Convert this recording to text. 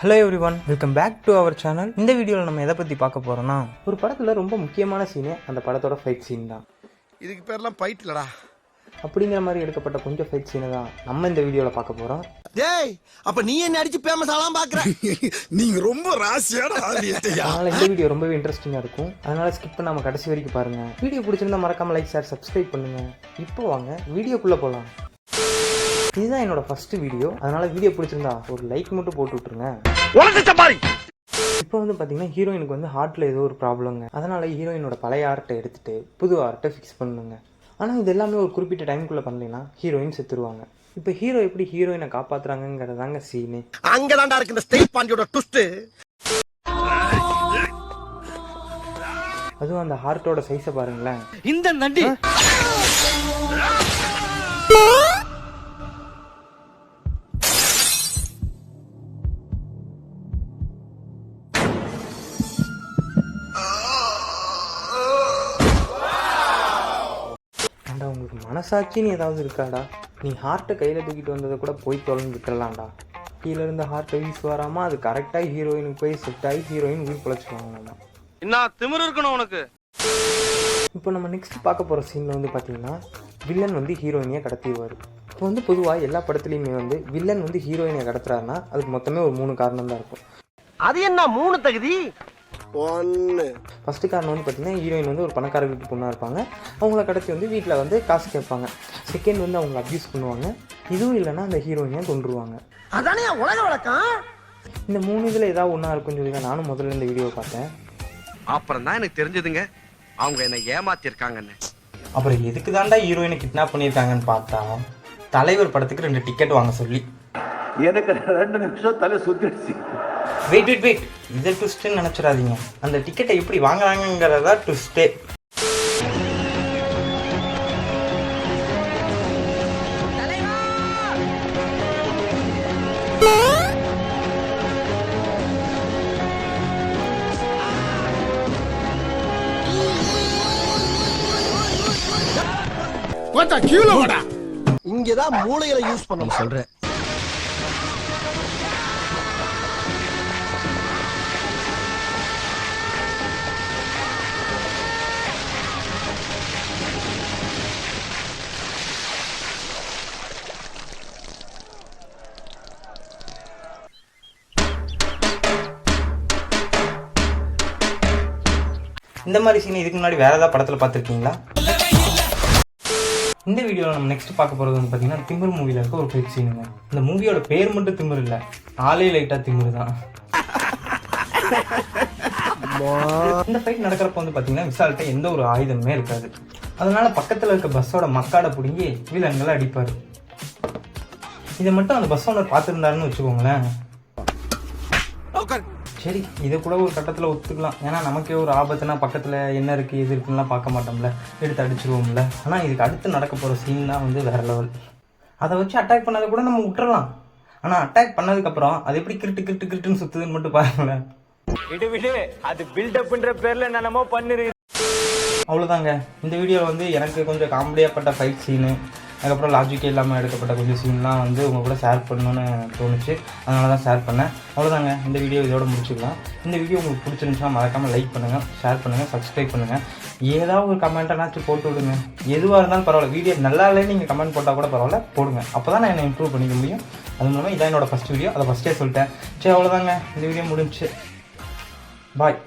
Hello everyone, welcome back to our channel. இந்த வீடியோவில் நம்ம எதை பற்றி பார்க்க போகிறோம்னா, ஒரு படத்தில் ரொம்ப முக்கியமான சீனு அந்த படத்தோட ஃபைட் சீன் தான். இதுக்கு பேர்லாம் ஃபைட் இல்லடா அப்படிங்கிற மாதிரி எடுக்கப்பட்ட கொஞ்சம் ஃபைட் சீனை தான் நம்ம இந்த வீடியோவில் பார்க்க போகிறோம். டேய், அப்ப நீ என்ன அடிச்சு ஃபேமஸ் ஆலாம் பார்க்கற? நீங்க ரொம்ப ராசியான ஆளியத்தையா. அதனால இந்த வீடியோ ரொம்பவே இன்ட்ரெஸ்டிங்காக இருக்கும். அதனால ஸ்கிப் பண்ணாம கடைசி வரைக்கும் பாருங்க. வீடியோ பிடிச்சிருந்தா மறக்காம லைக், ஷேர், சப்ஸ்கிரைப் பண்ணுங்க. இப்போ வாங்க வீடியோக்குள்ளே போகலாம். இதுதான் என்னோட ஃபர்ஸ்ட் வீடியோ, அதனால வீடியோ பிடிச்சிருந்தா ஒரு லைக் மட்டும் போட்டு விட்டுருங்க. இப்போ வந்து பார்த்தீங்கன்னா ஹீரோயினுக்கு வந்து ஹார்ட்டில் ஏதோ ஒரு ப்ராப்ளங்க. அதனால ஹீரோயினோட பழைய ஆர்ட்டை எடுத்துட்டு புது ஆர்ட்டை ஃபிக்ஸ் பண்ணுங்க. ஆனால் இது எல்லாமே ஒரு குறிப்பிட்ட டைமுக்குள்ளே பண்ணலைன்னா ஹீரோயின் செத்துருவாங்க. இப்போ ஹீரோ எப்படி ஹீரோயினை காப்பாற்றுறாங்கிறதாங்க சீனு. அங்கதான்டா இருக்கு இந்த ஸ்டேட் பாண்டியோட ட்விஸ்ட். அதுவும் அந்த ஹார்ட்டோட சைஸை பாருங்களேன். இந்த நண்டி உங்களுக்கு மனசாட்சின்னு ஏதாவது இருக்காடா? நீ ஹார்ட்டை கையில் தூக்கிட்டு வந்ததை கூட போய் தொலைஞ்சு விட்டுறலாம்டா. கீழே இருந்த ஹார்ட்டை வீசு வராமல் அது கரெக்டாக ஹீரோயினுக்கு போய் செட் ஆகி ஹீரோயின் உயிர் பிழைச்சிடுவாங்க. என்ன திமிரு இருக்கணும் உனக்கு? இப்போ நம்ம நெக்ஸ்ட் பார்க்க போகிற சீனில் வந்து பார்த்தீங்கன்னா வில்லன் வந்து ஹீரோயினியை கடத்திடுவார். இப்போ வந்து பொதுவாக எல்லா படத்துலையுமே வந்து வில்லன் வந்து ஹீரோயினை கடத்துறாருன்னா அதுக்கு மொத்தமே ஒரு 3 காரணம் தான் இருக்கும். அது என்ன 3 தகுதி? ஃபஸ்ட்டு காரணம் வந்து பார்த்தீங்கன்னா ஹீரோயின் வந்து ஒரு பணக்கார வீட்டு பொண்ணாக இருப்பாங்க. அவங்கள கடத்தி வந்து வீட்டில் வந்து காசு கேட்பாங்க. செகண்ட் வந்து அவங்க அப்யூஸ் பண்ணுவாங்க. இதுவும் இல்லைன்னா அந்த ஹீரோயினை கொண்டுருவாங்க. அதானே உலக வழக்கம். இந்த 3 இதில் ஏதாவது ஒன்றா இருக்குன்னு சொல்லி தான் நானும் முதல்ல இந்த வீடியோவை பார்த்தேன். அப்புறம் தான் எனக்கு தெரிஞ்சதுங்க, அவங்க என்ன ஏமாத்திருக்காங்கன்னு. அப்புறம் எதுக்கு தாண்டா ஹீரோயினை கிட்னாப் பண்ணியிருக்காங்கன்னு பார்த்தா, தலைவர் படத்துக்கு 2 டிக்கெட் வாங்க சொல்லி. எனக்கு 2 நிமிஷம் தலை சுத்திடுச்சு. வெயிட் இதை ட்விஸ்ட்டுன்னு நினச்சிடாதீங்க. அந்த டிக்கெட்டை எப்படி வாங்குறாங்கிறதா ட்விஸ்ட்டே. இங்கதான் மூளைகளை யூஸ் பண்ண சொல்றேன். இந்த மாதிரி சீன் இதுக்கு முன்னாடி வேறு ஏதாவது படத்தில் பார்த்துருக்கீங்களா? இந்த வீடியோவில் நம்ம நெக்ஸ்ட் பார்க்க போகிறது வந்து பார்த்தீங்கன்னா திமிர் மூவியில் இருக்க ஒரு ஃபைட் சீனுங்க. இந்த மூவியோட பேர் மட்டும் திமிர் இல்லை, ஆளே லைட்டாக திமிர் தான். இந்த ஃபைட் நடக்கிறப்ப வந்து பார்த்தீங்கன்னா விசால்கிட்ட எந்த ஒரு ஆயுதமே இருக்காது. அதனால பக்கத்தில் இருக்க பஸ்ஸோட மக்காடை பிடுங்கி வில்லன்களை அடிப்பார். இதை மட்டும் அந்த பஸ் ஓனர் பார்த்துருந்தாருன்னு வச்சுக்கோங்களேன், சரி இதை கூட ஒரு கட்டத்தில் ஒத்துக்கலாம். ஏன்னா நமக்கே ஒரு ஆபத்துனா பக்கத்தில் என்ன இருக்குது எது இருக்குன்னா பார்க்க மாட்டோம்ல, எடுத்து அடிச்சிருவோம்ல. ஆனால் இதுக்கு அடுத்து நடக்க போகிற சீன் தான் வந்து வேறு லெவல். அதை வச்சு அட்டாக் பண்ணதை கூட நம்ம விட்டுறலாம். ஆனால் அட்டாக் பண்ணதுக்கப்புறம் அது எப்படி கிரிட்டுன்னு சுற்றுதுன்னு மட்டும் பாருங்களேன். விடு அது பில்டப்ன்ற பேர்ல என்னமோ பண்ணிரு. அவ்வளோதாங்க. இந்த வீடியோ வந்து எனக்கு கொஞ்சம் காமெடியாகப்பட்ட ஃபைட் சீனு, அதுக்கப்புறம் லாஜிக்கே இல்லாமல் எடுக்கப்பட்ட கொஞ்சம் சீன்லாம் வந்து உங்கள் கூட ஷேர் பண்ணணுன்னு தோணுச்சு. அதனால தான் ஷேர் பண்ணேன். அவ்வளோதாங்க. இந்த வீடியோ இதோட முடிச்சுக்கலாம். இந்த வீடியோ உங்களுக்கு பிடிச்சிருந்துச்சுன்னா மறக்காமல் லைக் பண்ணுங்கள், ஷேர் பண்ணுங்கள், சப்ஸ்கிரைப் பண்ணுங்கள். ஏதாவது ஒரு கமெண்ட்டனாச்சும் போட்டு விடுங்க. எதுவாக இருந்தாலும் பரவாயில்ல. வீடியோ நல்லா இல்லைன்னு நீங்கள் கமெண்ட் போட்டால் கூட பரவாயில்ல, போடுங்க. அப்போ தான் நான் என்னை இம்ப்ரூவ் பண்ணிக்க முடியும். அது மூலமாக இதான் என்னோடய ஃபஸ்ட் வீடியோ, அதை ஃபஸ்ட்டே சொல்லிட்டேன். சரி அவ்வளோதாங்க. இந்த வீடியோ முடிஞ்சிச்சு. பாய்.